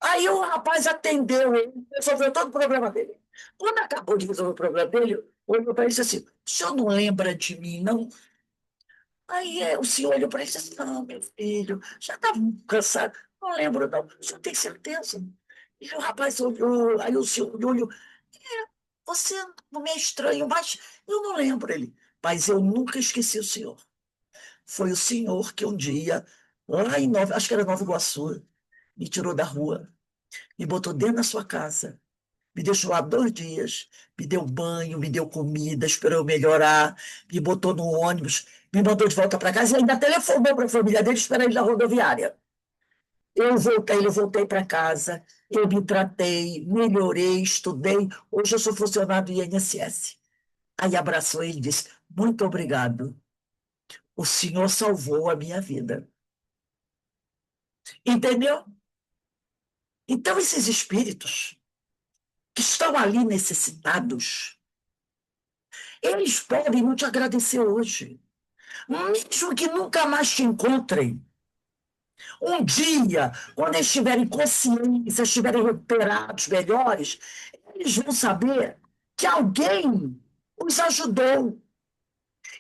aí o rapaz atendeu ele, resolveu todo o problema dele. Quando acabou de resolver o problema dele, olhou para ele e disse assim: o senhor não lembra de mim, não? Aí o senhor olhou para ele e disse assim: não, meu filho, já estava cansado. Não lembro, não. O senhor tem certeza? E o rapaz olhou, aí o senhor olhou: você não me é estranho, mas eu não lembro ele. Mas eu nunca esqueci o senhor. Foi o senhor que um dia, lá em Nova, acho que era Nova Iguaçu, me tirou da rua, me botou dentro da sua casa, me deixou lá 2 dias, me deu banho, me deu comida, esperou eu melhorar, me botou no ônibus, me mandou de volta para casa e ainda telefonou para a família dele esperando ele na rodoviária. Eu voltei para casa, eu me tratei, melhorei, estudei. Hoje eu sou funcionário do INSS. Aí abraçou ele e disse: muito obrigado. O senhor salvou a minha vida. Entendeu? Então, esses espíritos que estão ali necessitados, eles podem não te agradecer hoje, mesmo que nunca mais te encontrem. Um dia, quando eles estiverem conscientes, estiverem recuperados, melhores, eles vão saber que alguém os ajudou.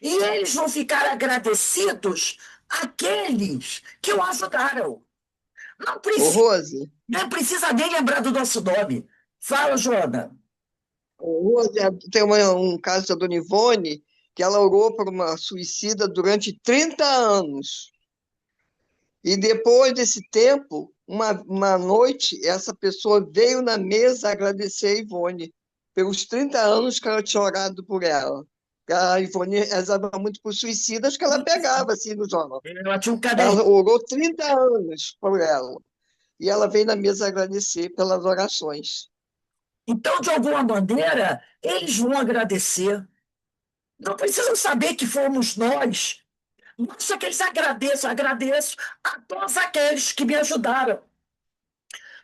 E eles vão ficar agradecidos àqueles que o ajudaram. Não Ô, precisa, Rose, não precisa nem lembrar do nosso nome. Fala, Joana. Tem um caso da Dona Ivone, que ela orou por uma suicida durante 30 anos. E depois desse tempo, uma noite, essa pessoa veio na mesa agradecer a Ivone pelos 30 anos que ela tinha orado por ela. A Ivone rezava muito por suicidas que ela pegava assim no jornal. Ela tinha um Ela caderno. orou 30 anos por ela. E ela veio na mesa agradecer pelas orações. Então, de alguma maneira, eles vão agradecer. Não precisam saber que fomos nós. Basta que eles agradeçam. Agradeço a todos aqueles que me ajudaram.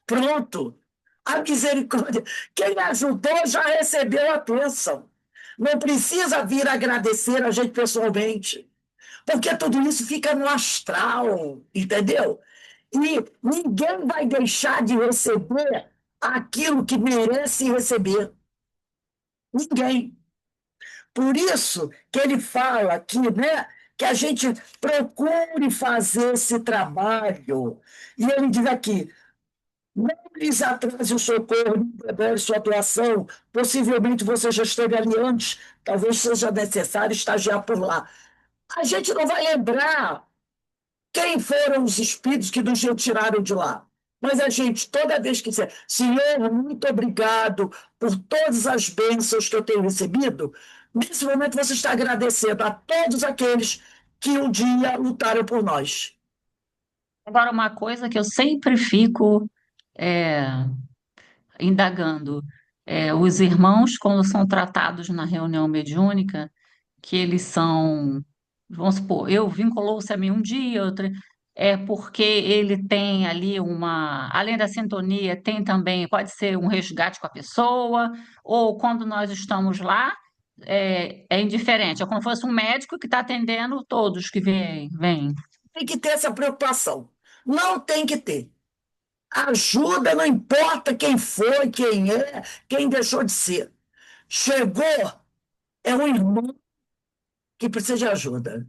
Pronto. A misericórdia. Quem ajudou já recebeu a bênção. Não precisa vir agradecer a gente pessoalmente, porque tudo isso fica no astral, entendeu? E ninguém vai deixar de receber aquilo que merece receber. Ninguém. Por isso que ele fala aqui, né, que a gente procure fazer esse trabalho. E ele diz aqui: não lhes atrase o socorro, nem demore sua atuação. Possivelmente você já esteve ali antes, talvez seja necessário estagiar por lá. A gente não vai lembrar quem foram os espíritos que nos retiraram de lá. Mas a gente, toda vez que disser, Senhor, muito obrigado por todas as bênçãos que eu tenho recebido, nesse momento você está agradecendo a todos aqueles que um dia lutaram por nós. Agora, uma coisa que eu sempre fico é, indagando, os irmãos, quando são tratados na reunião mediúnica, que eles são, vamos supor, eu vinculou-se a mim um dia, outro, é porque ele tem ali além da sintonia, tem também, pode ser um resgate com a pessoa, ou quando nós estamos lá, é indiferente, é como se fosse um médico que está atendendo todos que vêm. Tem que ter essa preocupação. Não tem que ter. Ajuda, não importa quem foi, quem é, quem deixou de ser. Chegou, é um irmão que precisa de ajuda.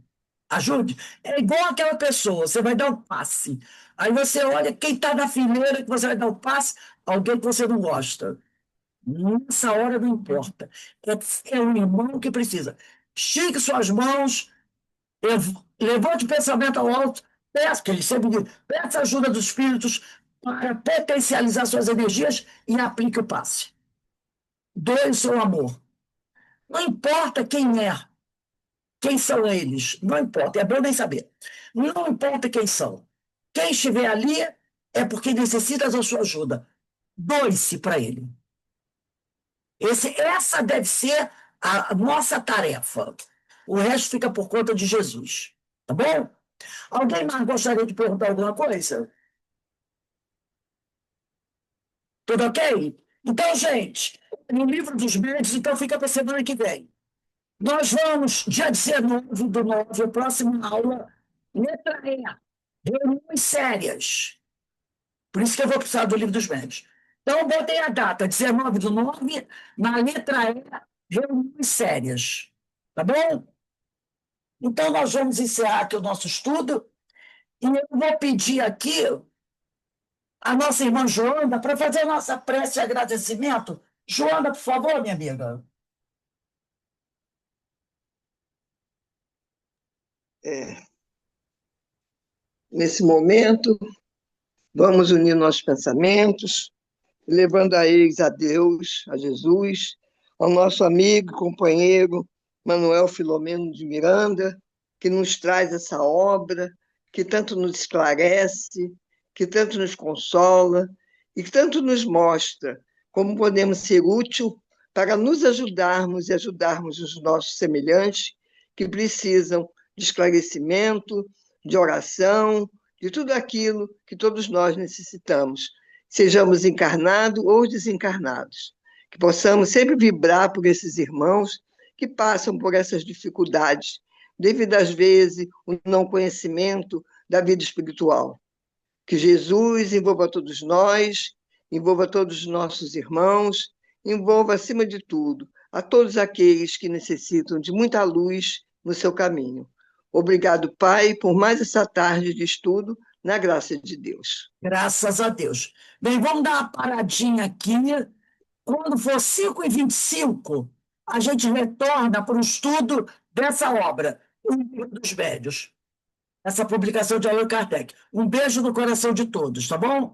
Ajude. É igual aquela pessoa, você vai dar um passe. Aí você olha quem está na fileira que você vai dar um passe, alguém que você não gosta. Nessa hora não importa. É um irmão que precisa. Estique suas mãos, levante o pensamento ao alto, peça, que ele sempre diz, peça ajuda dos espíritos para potencializar suas energias e aplique o passe. Doe o seu amor. Não importa quem é, quem são eles, não importa, é bom nem saber. Não importa quem são. Quem estiver ali é porque necessita da sua ajuda. Doe-se para ele. Essa deve ser a nossa tarefa. O resto fica por conta de Jesus. Tá bom? Alguém mais gostaria de perguntar alguma coisa? Tudo ok? Então, gente, no livro dos médios, então fica para a semana que vem. Nós vamos, dia 19 do 9, a próxima aula, letra E, reuniões sérias. Por isso que eu vou precisar do livro dos médios. Então, botei a data, 19 do 9, na letra E, reuniões sérias. Tá bom? Então, nós vamos encerrar aqui o nosso estudo e eu vou pedir aqui a nossa irmã Joana para fazer a nossa prece de agradecimento. Joana, por favor, minha amiga. Nesse momento, vamos unir nossos pensamentos, levando a eles a Deus, a Jesus, ao nosso amigo e companheiro Manuel Filomeno de Miranda, que nos traz essa obra, que tanto nos esclarece, que tanto nos consola e que tanto nos mostra como podemos ser útil para nos ajudarmos e ajudarmos os nossos semelhantes que precisam de esclarecimento, de oração, de tudo aquilo que todos nós necessitamos, sejamos encarnados ou desencarnados. Que possamos sempre vibrar por esses irmãos que passam por essas dificuldades, devido às vezes o não conhecimento da vida espiritual. Que Jesus envolva todos nós, envolva todos os nossos irmãos, envolva, acima de tudo, a todos aqueles que necessitam de muita luz no seu caminho. Obrigado, Pai, por mais essa tarde de estudo, na graça de Deus. Graças a Deus. Bem, vamos dar uma paradinha aqui. Quando for 5h25, a gente retorna para o estudo dessa obra, O Livro dos Velhos, essa publicação de Allan Kardec. Um beijo no coração de todos, tá bom?